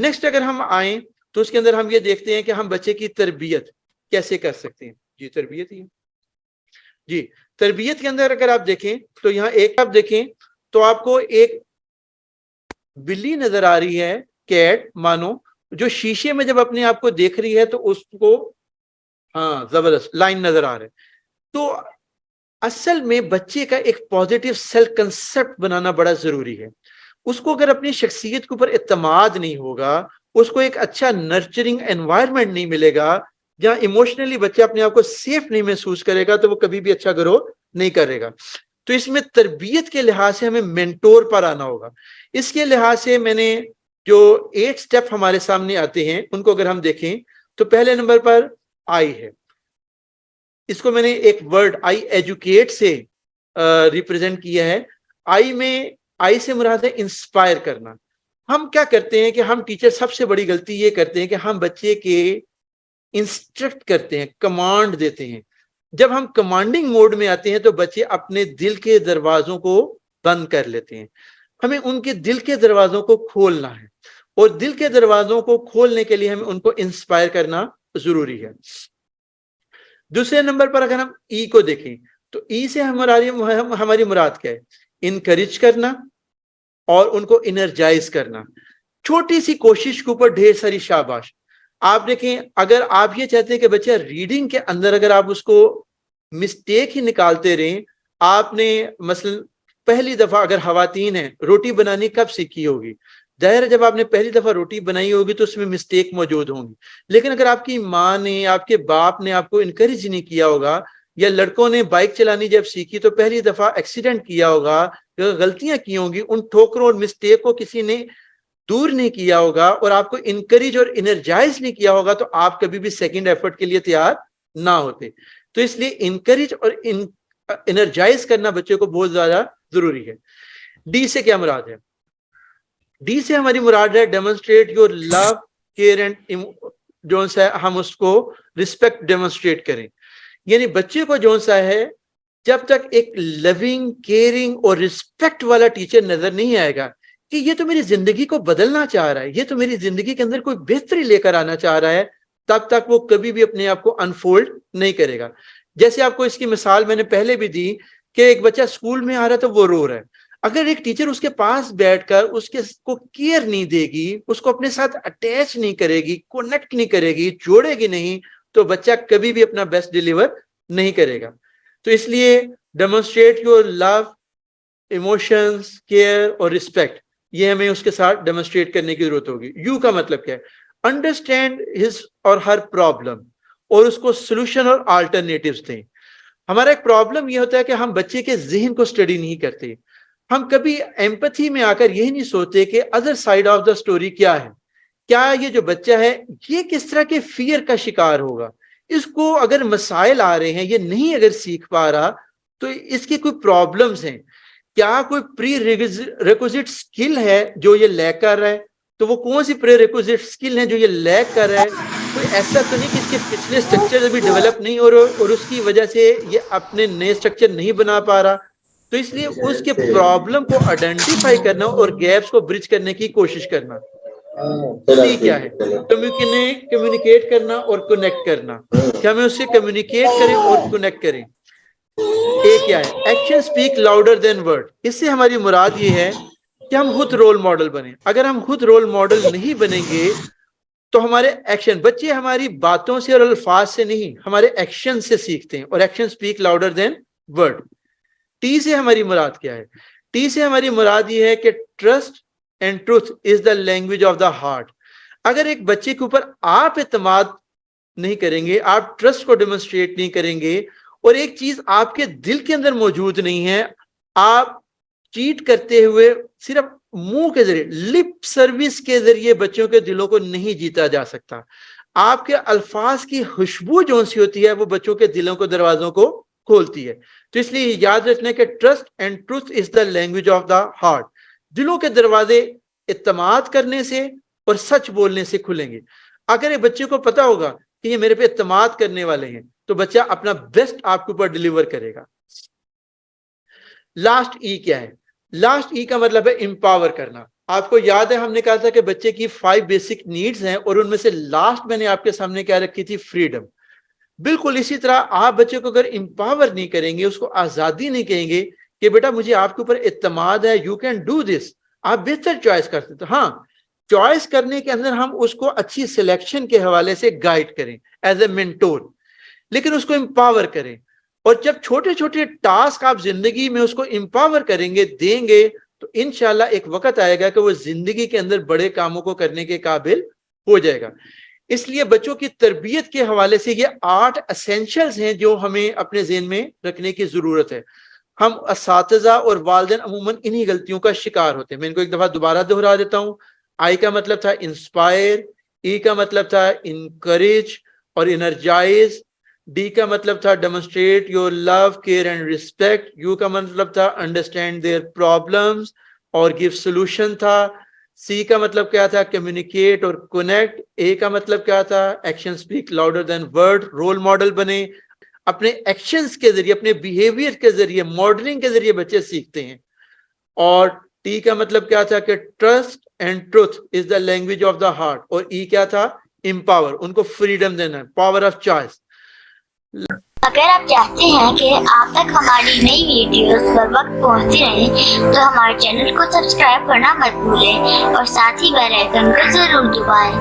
Next اگر ہم آئیں تو اس کے اندر ہم یہ دیکھتے ہیں کہ ہم بچے کی تربیت کیسے کر سکتے ہیں. جی تربیت ہی جی تربیت کے اندر اگر آپ دیکھیں تو یہاں ایک آپ دیکھیں تو آپ کو ایک بلی نظر آ رہی ہے, کیٹ مانو, جو شیشے میں جب اپنے آپ کو دیکھ رہی ہے تو اس کو ہاں زبردست لائن نظر آ رہا ہے. تو اصل میں بچے کا ایک پازیٹیو سیلف کنسپٹ بنانا بڑا ضروری ہے. اس کو اگر اپنی شخصیت کے اوپر اعتماد نہیں ہوگا, اس کو ایک اچھا نرچرنگ انوائرمنٹ نہیں ملے گا, جہاں ایموشنلی بچہ اپنے آپ کو سیف نہیں محسوس کرے گا, تو وہ کبھی بھی اچھا گرو نہیں کرے گا. تو اس میں تربیت کے لحاظ سے ہمیں مینٹور پر آنا ہوگا. اس کے لحاظ سے میں نے جو 8 سٹیپ ہمارے سامنے آتے ہیں ان کو اگر ہم دیکھیں تو پہلے نمبر پر آئی ہے. اس کو میں نے ایک ورڈ آئی ایجوکیٹ سے ریپرزینٹ کیا ہے. آئی سے مراد ہے انسپائر کرنا. ہم کیا کرتے ہیں کہ ہم ٹیچر سب سے بڑی غلطی یہ کرتے ہیں کہ ہم بچے کے انسٹرکٹ کرتے ہیں, کمانڈ دیتے ہیں. جب ہم کمانڈنگ موڈ میں آتے ہیں تو بچے اپنے دل کے دروازوں کو بند کر لیتے ہیں. ہمیں ان کے دل کے دروازوں کو کھولنا ہے, اور دل کے دروازوں کو کھولنے کے لیے ہمیں ان کو انسپائر کرنا ضروری ہے. دوسرے نمبر پر اگر ہم ای کو دیکھیں تو ای سے ہماری مراد کیا ہے؟ انکریج کرنا اور ان کو انرجائز کرنا. چھوٹی سی کوشش کے اوپر ڈھیر ساری شاباش. آپ دیکھیں اگر آپ یہ چاہتے ہیں کہ بچہ ریڈنگ کے اندر اگر آپ اس کو مسٹیک ہی نکالتے رہیں, آپ نے مثلا پہلی دفعہ اگر خواتین ہیں روٹی بنانی کب سیکھی ہوگی؟ ظاہر ہے جب آپ نے پہلی دفعہ روٹی بنائی ہوگی تو اس میں مسٹیک موجود ہوں گی. لیکن اگر آپ کی ماں نے, آپ کے باپ نے آپ کو انکریج نہیں کیا ہوگا, یا لڑکوں نے بائک چلانی جب سیکھی تو پہلی دفعہ ایکسیڈنٹ کیا ہوگا, غلطیاں کی ہوں گی, ان ٹھوکروں اور مسٹیک کو کسی نے دور نہیں کیا ہوگا اور آپ کو انکریج اور انرجائز نہیں کیا ہوگا, تو آپ کبھی بھی سیکنڈ ایفرٹ کے لیے تیار نہ ہوتے. تو اس لیے انکریج اور انرجائز کرنا بچے کو بہت زیادہ ضروری ہے. ڈی سے کیا مراد ہے؟ ڈی سے ہماری مراد ہے demonstrate your love, care and جو سا ہم اس کو رسپیکٹ ڈیمونسٹریٹ کریں. یعنی بچے کو جو سا ہے جب تک ایک لونگ, کیئرنگ اور رسپیکٹ والا ٹیچر نظر نہیں آئے گا کہ یہ تو میری زندگی کو بدلنا چاہ رہا ہے, یہ تو میری زندگی کے اندر کوئی بہتری لے کر آنا چاہ رہا ہے, تب تک وہ کبھی بھی اپنے آپ کو انفولڈ نہیں کرے گا. جیسے آپ کو اس کی مثال میں نے پہلے بھی دی کہ ایک بچہ اسکول میں آ رہا ہے تو وہ رو رہا ہے. اگر ایک ٹیچر اس کے پاس بیٹھ کر اس کے کو کیئر نہیں دے گی, اس کو اپنے ساتھ اٹیچ نہیں کرے گی, کونیکٹ نہیں کرے گی, جوڑے گی نہیں, تو بچہ کبھی بھی اپنا بیسٹ ڈیلیور نہیں کرے گا. تو اس لیے demonstrate your love, emotions, care اور رسپیکٹ, یہ ہمیں اس کے ساتھ ڈیمونسٹریٹ کرنے کی ضرورت ہوگی. یو کا مطلب کیا ہے؟ Understand his or Hare problem, اور اس کو سولوشن اور آلٹرنیٹیوز دیں. ہمارا ایک پرابلم یہ ہوتا ہے کہ ہم بچے کے ذہن کو اسٹڈی نہیں کرتے. ہم کبھی ایمپتھی میں آ کر یہی نہیں سوچتے کہ other side of the story کیا ہے, کیا یہ جو بچہ ہے یہ کس طرح کے فیئر کا شکار ہوگا, اس کو اگر مسائل آ رہے ہیں یہ نہیں اگر سیکھ پا رہا تو اس کی کوئی پرابلمز ہیں, کیا کوئی پری ریکوزٹ اسکل ہے جو یہ لیک کر رہا ہے, تو وہ کون سی پری ریکوزٹ اسکل ہیں جو یہ لیک کر رہا ہے. کوئی ایسا تو نہیں کہ اس کے پچھلے اسٹرکچر ابھی ڈیولپ نہیں ہو رہے اور اس کی وجہ سے یہ اپنے نئے اسٹرکچر نہیں بنا پا رہا. تو اس لیے اس کے پرابلم کو آئیڈینٹیفائی کرنا اور گیپس کو برج کرنے کی کوشش کرنا. سی کیا ہے؟ کمیونیکیٹ کرنا اور کنیکٹ کرنا, کہ ہمیں اس سے کمیونیکیٹ کریں اور کنیکٹ کریں. ایک کیا ہے؟ Action speak louder than word. اس سے ہماری مراد یہ ہے کہ ہم خود رول ماڈل بنیں. اگر ہم خود رول ماڈل نہیں بنیں گے تو ہمارے ایکشن, بچے ہماری باتوں سے اور الفاظ سے نہیں ہمارے ایکشن سے سیکھتے ہیں, اور action speak louder than word. T سے ہماری مراد کیا ہے؟ ٹی سے ہماری مراد یہ ہے کہ trust and truth is the language of the heart. اگر ایک بچے کے اوپر آپ اعتماد نہیں کریں گے, آپ ٹرسٹ کو ڈیمونسٹریٹ نہیں کریں گے, اور ایک چیز آپ کے دل کے اندر موجود نہیں ہے, آپ چیٹ کرتے ہوئے صرف منہ کے ذریعے, لپ سروس کے ذریعے بچوں کے دلوں کو نہیں جیتا جا سکتا. آپ کے الفاظ کی خوشبو جو سی ہوتی ہے وہ بچوں کے دلوں کو, دروازوں کو کھولتی ہے. تو اس لیے یاد رکھنا کہ trust and truth is the language of the heart. دلوں کے دروازے اعتماد کرنے سے اور سچ بولنے سے کھلیں گے. اگر ایک بچے کو پتا ہوگا کہ یہ میرے پہ اعتماد کرنے والے ہیں تو بچہ اپنا بیسٹ آپ کے اوپر ڈیلیور کرے گا. لاسٹ ای کیا ہے؟ لاسٹ ای کا مطلب ہے امپاور کرنا. آپ کو یاد ہے ہم نے کہا تھا کہ بچے کی 5 بیسک نیڈز ہیں اور ان میں سے لاسٹ میں نے آپ کے سامنے کیا رکھی تھی؟ فریڈم. بالکل اسی طرح آپ بچے کو اگر امپاور نہیں کریں گے، اس کو آزادی نہیں کہیں گے کہ بیٹا مجھے آپ کے اوپر اعتماد ہے، یو کین ڈو دس، آپ بہتر چوائس کر سکتے. ہاں، چوائس کرنے کے اندر ہم اس کو اچھی سلیکشن کے حوالے سے گائیڈ کریں ایز اے مینٹور، لیکن اس کو امپاور کریں. اور جب چھوٹے چھوٹے ٹاسک آپ زندگی میں اس کو امپاور کریں گے، دیں گے، تو انشاءاللہ ایک وقت آئے گا کہ وہ زندگی کے اندر بڑے کاموں کو کرنے کے قابل ہو جائے گا. اس لیے بچوں کی تربیت کے حوالے سے یہ 8 اسینشلز ہیں جو ہمیں اپنے ذہن میں رکھنے کی ضرورت ہے. ہم اساتذہ اور والدین عموماً انہی غلطیوں کا شکار ہوتے ہیں. میں ان کو ایک دفعہ دوبارہ دہرا دیتا ہوں. آئی کا مطلب تھا انسپائر، ای کا مطلب تھا انکریج اور انرجائز، ڈی کا مطلب تھا demonstrate your love, care and respect, U کا مطلب تھا انڈرسٹینڈ دیئر پرابلمس اور گیو سولوشن تھا، سی کا مطلب کیا تھا؟ کمیونیکیٹ اور کنیکٹ، اے کا مطلب کیا تھا؟ Action speak louder than word, role model بنے. اپنے ایکشنز کے ذریعے، اپنے بیہیویئر کے ذریعے، ماڈلنگ کے ذریعے بچے سیکھتے ہیں. اور ٹی کا مطلب کیا تھا؟ کہ trust and truth is the language of the heart. اور ای کیا تھا؟ امپاور، ان کو فریڈم دینا، پاور آف چوائس. اگر آپ چاہتے ہیں کہ آپ تک ہماری نئی ویڈیوز بر وقت پہنچتی رہیں تو ہمارے چینل کو سبسکرائب کرنا مت بھولیں اور ساتھ ہی بیل آئیکن کو ضرور دبائیں.